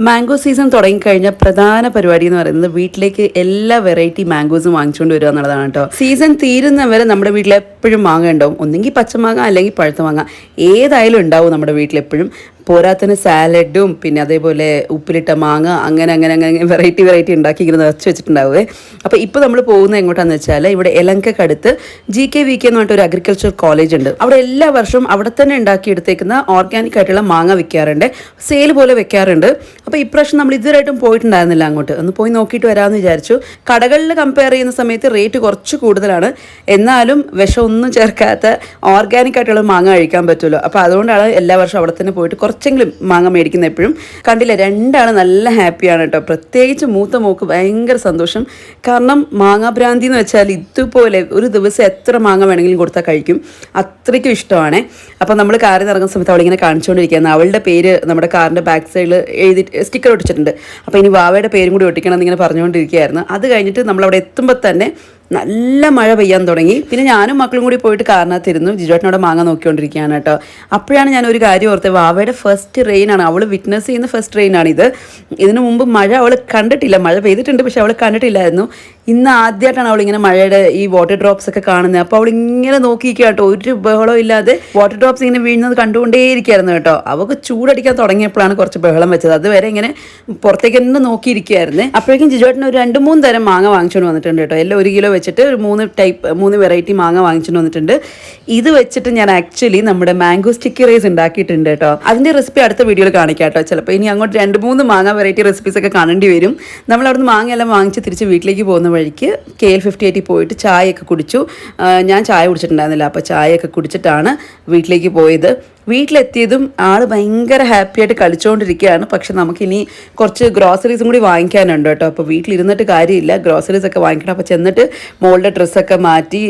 Mango season തുടങ്ങിക്കഴിഞ്ഞാൽ പ്രധാന പരിപാടി എന്ന് പറയുന്നത് വീട്ടിലേക്ക് എല്ലാ വെറൈറ്റി മാംഗോസും വാങ്ങിച്ചുകൊണ്ട് വരിക എന്നുള്ളതാണ് കേട്ടോ. സീസൺ തീരുന്നവരെ നമ്മുടെ വീട്ടിൽ എപ്പോഴും മാങ്ങ ഉണ്ടാവും. ഒന്നെങ്കിൽ പച്ചമാങ്ങ അല്ലെങ്കിൽ പഴുത്ത മാങ്ങ, ഏതായാലും ഉണ്ടാവും നമ്മുടെ വീട്ടിലെപ്പോഴും. പോരാത്തിന് സാലഡും പിന്നെ അതേപോലെ ഉപ്പിലിട്ട മാങ്ങ അങ്ങനെ അങ്ങനെ അങ്ങനെ വെറൈറ്റി ഉണ്ടാക്കി ഇങ്ങനെ നിറച്ച് വെച്ചിട്ടുണ്ടാവുമേ. അപ്പോൾ ഇപ്പോൾ നമ്മൾ പോകുന്നത് എങ്ങോട്ടാണെന്ന് വെച്ചാൽ ഇവിടെ എലങ്കക്കടുത്ത് GKVK എന്ന് പറഞ്ഞിട്ട് ഒരു അഗ്രികൾച്ചർ കോളേജ് ഉണ്ട്. അവിടെ എല്ലാ വർഷവും അവിടെ തന്നെ ഉണ്ടാക്കിയെടുത്തേക്കുന്ന ഓർഗാനിക് ആയിട്ടുള്ള മാങ്ങ വിൽക്കാറുണ്ട്, സെയിൽ പോലെ വെക്കാറുണ്ട്. അപ്പോൾ ഇപ്രാവശ്യം നമ്മൾ ഇതുവരെയായിട്ടും പോയിട്ടുണ്ടായിരുന്നില്ല അങ്ങോട്ട്, ഒന്ന് പോയി നോക്കിയിട്ട് വരാമെന്ന് വിചാരിച്ചു. കടകളിൽ കമ്പയർ ചെയ്യുന്ന സമയത്ത് റേറ്റ് കുറച്ച് കൂടുതലാണ്, എന്നാലും വിഷമൊന്നും ചേർക്കാത്ത ഓർഗാനിക് ആയിട്ടുള്ള മാങ്ങ കഴിക്കാൻ പറ്റുമല്ലോ. അപ്പോൾ അതുകൊണ്ടാണ് എല്ലാ വർഷവും അവിടെ തന്നെ പോയിട്ട് കുറച്ചെങ്കിലും മാങ്ങ മേടിക്കുന്ന. എപ്പോഴും കണ്ടില്ല, രണ്ടാണ് നല്ല ഹാപ്പിയാണ് കേട്ടോ. പ്രത്യേകിച്ച് മൂത്ത മോക്ക് ഭയങ്കര സന്തോഷം. കാരണം മാങ്ങാ ഭ്രാന്തി എന്ന് വെച്ചാൽ ഇതുപോലെ ഒരു ദിവസം എത്ര മാങ്ങ വേണമെങ്കിലും കൊടുത്താൽ കഴിക്കും, അത്രയ്ക്കും ഇഷ്ടമാണ്. അപ്പോൾ നമ്മൾ കാറിൽ ഇറങ്ങുന്ന സമയത്ത് അവളിങ്ങനെ കാണിച്ചുകൊണ്ടിരിക്കുകയാണ്. അവളുടെ പേര് നമ്മുടെ കാറിൻ്റെ ബാക്ക് സൈഡിൽ എഴുതി സ്റ്റിക്കർ ഒട്ടിച്ചിട്ടുണ്ട്. അപ്പോൾ ഇനി വാവയുടെ പേരും കൂടി ഒട്ടിക്കണം എന്നിങ്ങനെ പറഞ്ഞുകൊണ്ടിരിക്കുകയായിരുന്നു. അത് കഴിഞ്ഞിട്ട് നമ്മളവിടെ എത്തുമ്പോൾ തന്നെ നല്ല മഴ പെയ്യാൻ തുടങ്ങി. പിന്നെ ഞാനും മക്കളും കൂടി പോയിട്ട് കാറിനകത്തിരുന്നു. ജിജുവേട്ടനോട് മാങ്ങ നോക്കിക്കൊണ്ടിരിക്കുകയാണ് കേട്ടോ. അപ്പോഴാണ് ഞാൻ ഒരു കാര്യം ഓർത്തത്, വാവയുടെ ഫസ്റ്റ് റെയിനാണ്, അവൾ വിറ്റ്നസ് ചെയ്യുന്ന ഫസ്റ്റ് റെയിനാണിത്. ഇതിനു മുമ്പ് മഴ അവൾ കണ്ടിട്ടില്ല. മഴ പെയ്തിട്ടുണ്ട്, പക്ഷെ അവൾ കണ്ടിട്ടില്ലായിരുന്നു. ഇന്ന് ആദ്യമായിട്ടാണ് അവളിങ്ങനെ മഴയുടെ ഈ വാട്ടർ ഡ്രോപ്സ് ഒക്കെ കാണുന്നത്. അപ്പോൾ അവൾ ഇങ്ങനെ നോക്കിയിരിക്കുക കേട്ടോ, ഒരു ബഹളം ഇല്ലാതെ വാട്ടർ ഡ്രോപ്സ് ഇങ്ങനെ വീഴുന്നത് കണ്ടുകൊണ്ടേയിരിക്കുകയായിരുന്നു കേട്ടോ. അവൾക്ക് ചൂടടിക്കാൻ തുടങ്ങിയപ്പോഴാണ് കുറച്ച് ബഹളം വെച്ചത്. അതുവരെ ഇങ്ങനെ പുറത്തേക്ക് തന്നെ നോക്കിയിരിക്കുകയായിരുന്നു. അപ്പോഴേക്കും ജിജുവേട്ടൻ ഒരു 2-3 തരം മാങ്ങ വാങ്ങിച്ചുകൊണ്ട് വന്നിട്ടുണ്ട് കേട്ടോ. എല്ലാം 1 കിലോ വെച്ചിട്ട് ഒരു 3 വെറൈറ്റി മാങ്ങ വാങ്ങിച്ചുകൊണ്ട് വന്നിട്ടുണ്ട്. ഇത് വെച്ചിട്ട് ഞാൻ ആക്ച്വലി നമ്മുടെ മാംഗോ സ്റ്റിക്കി റൈസ് ഉണ്ടാക്കിയിട്ടുണ്ട് കേട്ടോ. അതിൻ്റെ റെസിപ്പി അടുത്ത വീഡിയോയിൽ കാണിക്കാം കേട്ടോ. ചിലപ്പോൾ ഇനി അങ്ങോട്ട് 2-3 മാങ്ങ വെറൈറ്റി റെസിപ്പീസ് ഒക്കെ കാണേണ്ടി വരും. നമ്മൾ അവിടുന്ന് മാങ്ങയെല്ലാം വാങ്ങിച്ച് തിരിച്ച് വീട്ടിലേക്ക് പോകുന്ന വഴിക്ക് KL58 പോയിട്ട് ചായയൊക്കെ കുടിച്ചു. ഞാൻ ചായ കുടിച്ചിട്ടുണ്ടായിരുന്നില്ല, അപ്പോൾ ചായയൊക്കെ കുടിച്ചിട്ടാണ് വീട്ടിലേക്ക് പോയത്. വീട്ടിലെത്തിയതും ആൾ ഭയങ്കര ഹാപ്പി ആയിട്ട് കളിച്ചുകൊണ്ടിരിക്കുകയാണ്. പക്ഷെ നമുക്കിനി കുറച്ച് ഗ്രോസറീസും കൂടി വാങ്ങിക്കാനുണ്ട് കേട്ടോ. അപ്പോൾ വീട്ടിലിരുന്നിട്ട് കാര്യമില്ല, ഗ്രോസറീസ് ഒക്കെ വാങ്ങിക്കണം. അപ്പോൾ ചെന്നിട്ട് മോളുടെ ഡ്രസ്സൊക്കെ മാറ്റി,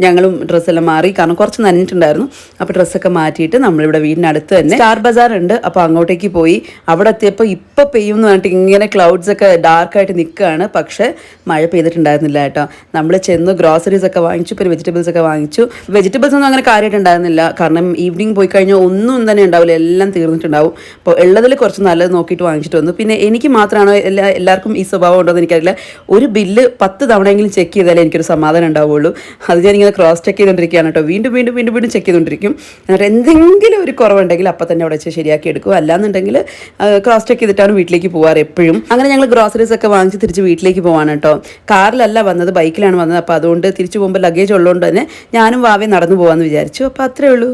ഞങ്ങളും ഡ്രസ്സെല്ലാം മാറി, കാരണം കുറച്ച് നനഞ്ഞിട്ടുണ്ടായിരുന്നു. അപ്പോൾ ഡ്രസ്സൊക്കെ മാറ്റിയിട്ട് നമ്മളിവിടെ വീടിനടുത്ത് തന്നെ സ്റ്റാർ ബസാർ ഉണ്ട്, അപ്പോൾ അങ്ങോട്ടേക്ക് പോയി. അവിടെ എത്തിയപ്പോൾ ഇപ്പോൾ പെയ്യും എന്ന് പറഞ്ഞിട്ട് ഇങ്ങനെ ക്ലൗഡ്സ് ഒക്കെ ഡാർക്കായിട്ട് നിൽക്കുകയാണ്. പക്ഷേ മഴ പെയ്തിട്ടുണ്ടായിരുന്നില്ല കേട്ടോ. നമ്മൾ ചെന്ന് ഗ്രോസറീസ് ഒക്കെ വാങ്ങിച്ചു, പിന്നെ വെജിറ്റബിൾസ് ഒക്കെ വാങ്ങിച്ചു. വെജിറ്റബിൾസ് ഒന്നും അങ്ങനെ കാര്യമായിട്ടുണ്ടായിരുന്നില്ല, കാരണം ഈവനിങ് പോയി കഴിഞ്ഞാൽ ഒന്നും തന്നെ ഉണ്ടാവില്ല, എല്ലാം തീർന്നിട്ടുണ്ടാവും. അപ്പോൾ ഉള്ളതിൽ കുറച്ച് നല്ലത് നോക്കിയിട്ട് വാങ്ങിച്ചിട്ട് വന്നു. പിന്നെ എനിക്ക് മാത്രമാണോ എല്ലാവർക്കും ഈ സ്വഭാവം ഉണ്ടോ എന്ന് എനിക്കറിയില്ല. ഒരു ബില്ല് 10 തവണയെങ്കിലും ചെക്ക് ചെയ്താലേ എനിക്കൊരു സമാധാനം ഉണ്ടാവുള്ളൂ. അത് ഞാനിങ്ങനെ ക്രോസ് ചെക്ക് ചെയ്തുകൊണ്ടിരിക്കുകയാണ് കേട്ടോ. വീണ്ടും ചെക്ക് ചെയ്തുകൊണ്ടിരിക്കും. എന്നിട്ട് എന്തെങ്കിലും ഒരു കുറവുണ്ടെങ്കിൽ അപ്പം തന്നെ അവിടെ വെച്ച് ശരിയാക്കി എടുക്കും. അല്ലാന്നുണ്ടെങ്കിൽ ക്രോസ് ചെക്ക് ചെയ്തിട്ടാണ് വീട്ടിലേക്ക് പോകാറ് എപ്പോഴും. അങ്ങനെ ഞങ്ങൾ ഗ്രോസറീസ് ഒക്കെ വാങ്ങിച്ച് തിരിച്ച് വീട്ടിലേക്ക് പോകാൻ കേട്ടോ. കാറിലല്ല വന്നത്, ബൈക്കിലാണ് വന്നത്. അപ്പോൾ അതുകൊണ്ട് തിരിച്ചു പോകുമ്പോൾ ലഗേജ് ഉള്ളതുകൊണ്ട് തന്നെ ഞാനും വാവയും നടന്നു പോകാമെന്ന് വിചാരിച്ചു. അപ്പോൾ അത്രേ ഉള്ളൂ.